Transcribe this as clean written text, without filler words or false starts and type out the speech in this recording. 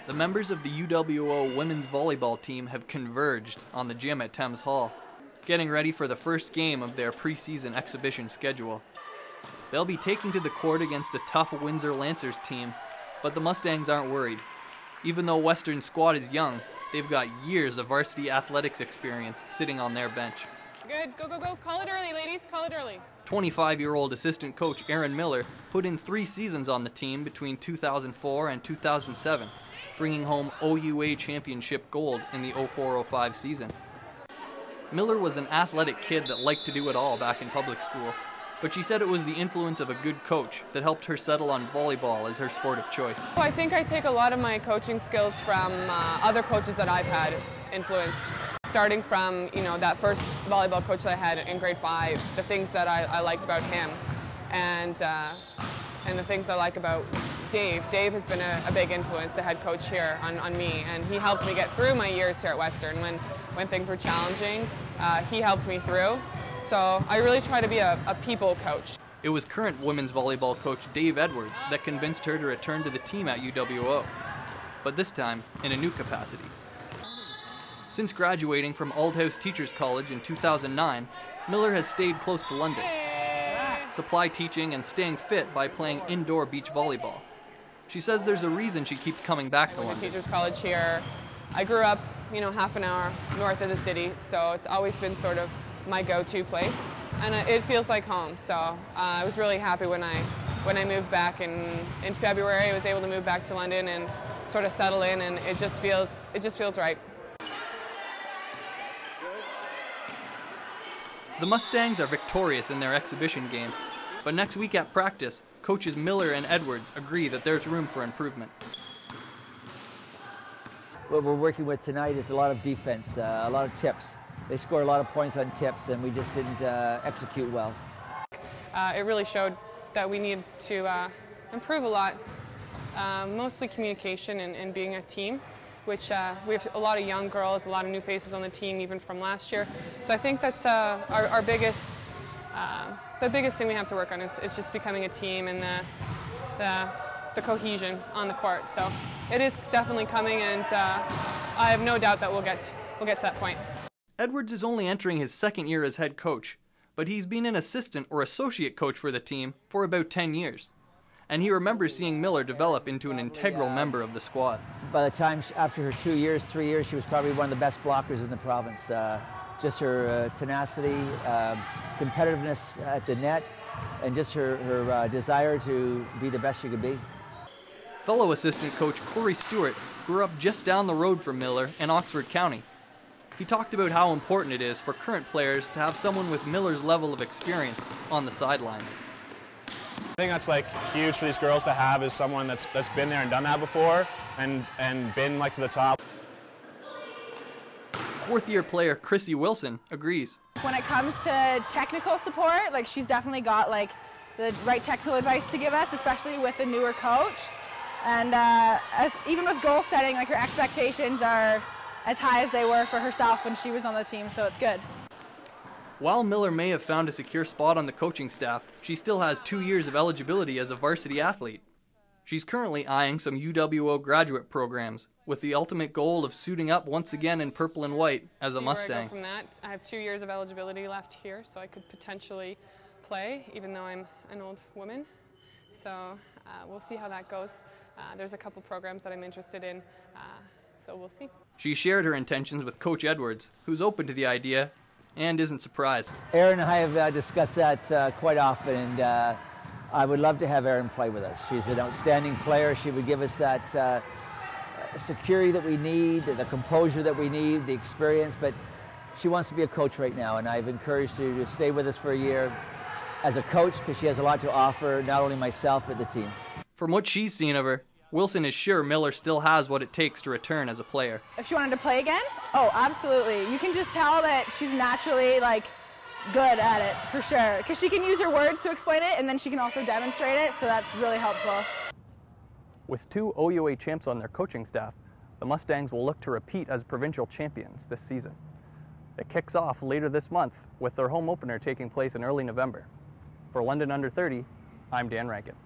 The members of the UWO women's volleyball team have converged on the gym at Thames Hall, getting ready for the first game of their preseason exhibition schedule. They'll be taking to the court against a tough Windsor Lancers team, but the Mustangs aren't worried. Even though Western's squad is young, they've got years of varsity athletics experience sitting on their bench. Good, go, go, go. Call it early, ladies, call it early. 25-year-old assistant coach Erin Miller put in 3 seasons on the team between 2004 and 2007, bringing home OUA championship gold in the 04-05 season. Miller was an athletic kid that liked to do it all back in public school, but she said it was the influence of a good coach that helped her settle on volleyball as her sport of choice. I think I take a lot of my coaching skills from other coaches that I've had influenced. Starting from, that first volleyball coach that I had in grade 5, the things that I liked about him, and the things I like about Dave. Dave has been a big influence, the head coach here, on me, and he helped me get through my years here at Western. When things were challenging, he helped me through. So I really try to be a people coach. It was current women's volleyball coach Dave Edwards that convinced her to return to the team at UWO, but this time in a new capacity. Since graduating from Aldhouse Teachers College in 2009, Miller has stayed close to London, supply teaching and staying fit by playing indoor beach volleyball. She says there's a reason she keeps coming back to London. Teachers College here. I grew up, half an hour north of the city, so it's always been sort of my go-to place, and it feels like home. So I was really happy when I moved back in February. I was able to move back to London and sort of settle in, and it just feels right. The Mustangs are victorious in their exhibition game, but next week at practice, coaches Miller and Edwards agree that there's room for improvement. What we're working with tonight is a lot of defense, a lot of tips. They scored a lot of points on tips, and we just didn't execute well. It really showed that we need to improve a lot, mostly communication and being a team, which we have a lot of young girls, a lot of new faces on the team, even from last year. So I think that's our biggest, the biggest thing we have to work on is just becoming a team and the cohesion on the court. So it is definitely coming, and I have no doubt that we'll get to that point. Edwards is only entering his 2nd year as head coach, but he's been an assistant or associate coach for the team for about 10 years. And he remembers seeing Miller develop into an integral member of the squad. By the time, after her 2 years, 3 years, she was probably one of the best blockers in the province. Just her tenacity, competitiveness at the net, and just her desire to be the best she could be. Fellow assistant coach Corey Stewart grew up just down the road from Miller in Oxford County. He talked about how important it is for current players to have someone with Miller's level of experience on the sidelines. I think that's huge for these girls to have, is someone that's been there and done that before and been to the top. 4th-year player Chrissy Wilson agrees. When it comes to technical support, she's definitely got the right technical advice to give us, especially with the newer coach. And even with goal setting, her expectations are as high as they were for herself when she was on the team, so it's good. While Miller may have found a secure spot on the coaching staff, she still has 2 years of eligibility as a varsity athlete. She's currently eyeing some UWO graduate programs, with the ultimate goal of suiting up once again in purple and white as a Mustang. Where I go from that, I have 2 years of eligibility left here, so I could potentially play, even though I'm an old woman. So we'll see how that goes. There's a couple programs that I'm interested in, so we'll see. She shared her intentions with Coach Edwards, who's open to the idea and isn't surprised. Erin and I have discussed that quite often, and I would love to have Erin play with us. She's an outstanding player. She would give us that security that we need, the composure that we need, the experience, but she wants to be a coach right now, and I've encouraged her to stay with us for a year as a coach because she has a lot to offer, not only myself, but the team. From what she's seen of her, Wilson is sure Miller still has what it takes to return as a player. If she wanted to play again? Oh, absolutely. You can just tell that she's naturally good at it, for sure. Because she can use her words to explain it, and then she can also demonstrate it, so that's really helpful. With 2 OUA champs on their coaching staff, the Mustangs will look to repeat as provincial champions this season. It kicks off later this month with their home opener taking place in early November. For London Under 30, I'm Dan Rankin.